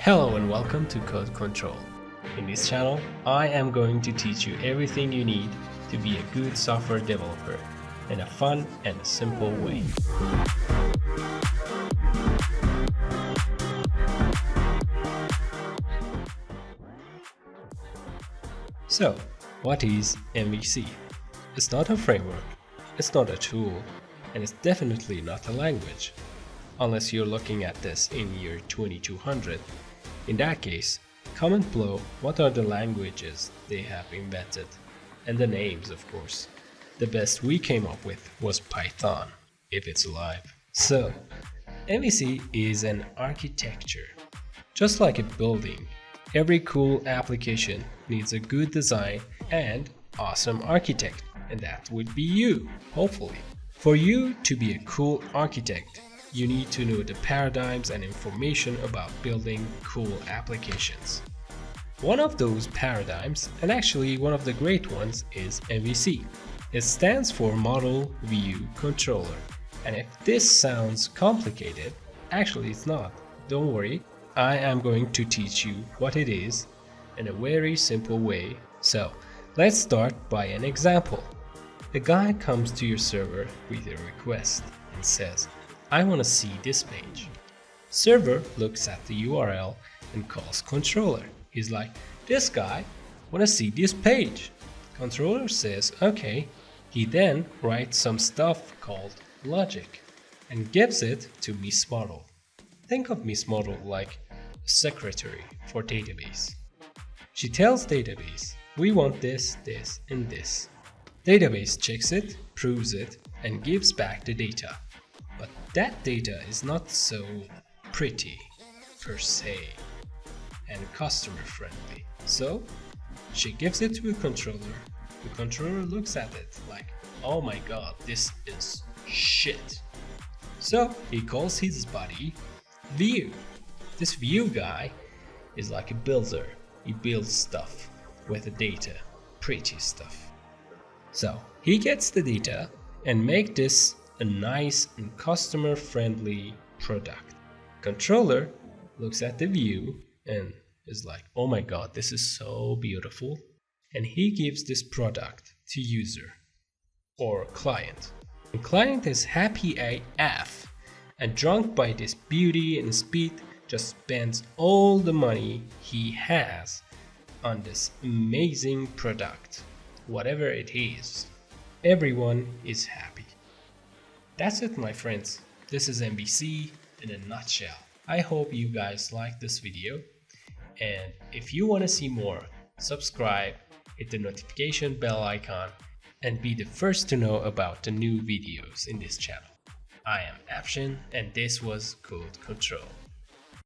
Hello and welcome to Code Control. In this channel, I am going to teach you everything you need to be a good software developer in a fun and simple way. So, what is MVC? It's not a framework, it's not a tool, and it's definitely not a language. Unless you're looking at this in year 2200. In that case, comment below what are the languages they have invented, and the names of course. The best we came up with was Python, if it's alive. So, MVC is an architecture. Just like a building, every cool application needs a good design and awesome architect, and that would be you, hopefully. For you to be a cool architect, you need to know the paradigms and information about building cool applications. One of those paradigms, and actually one of the great ones, is MVC. It stands for Model View Controller. And if this sounds complicated, actually it's not. Don't worry, I am going to teach you what it is in a very simple way. So let's start by an example. A guy comes to your server with a request and says, I want to see this page. Server looks at the URL and calls controller. He's like, this guy want to see this page. Controller says, okay. He then writes some stuff called logic and gives it to Miss Model. Think of Miss Model like a secretary for database. She tells database, we want this, this, and this. Database checks it, proves it, and gives back the data. But that data is not so pretty, per se, and customer friendly. So, she gives it to a controller. The controller looks at it like, oh my god, this is shit. So, he calls his buddy View. This View guy is like a builder. He builds stuff with the data, pretty stuff. So, he gets the data and make this a nice and customer-friendly product. Controller looks at the view and is like, oh my god, this is so beautiful. And he gives this product to user or client. And client is happy AF and drunk by this beauty and speed, just spends all the money he has on this amazing product. Whatever it is, everyone is happy. That's it, my friends. This is MVC in a nutshell. I hope you guys liked this video, and if you want to see more, subscribe, hit the notification bell icon, and be the first to know about the new videos in this channel. I am Afshin, and this was Code Control.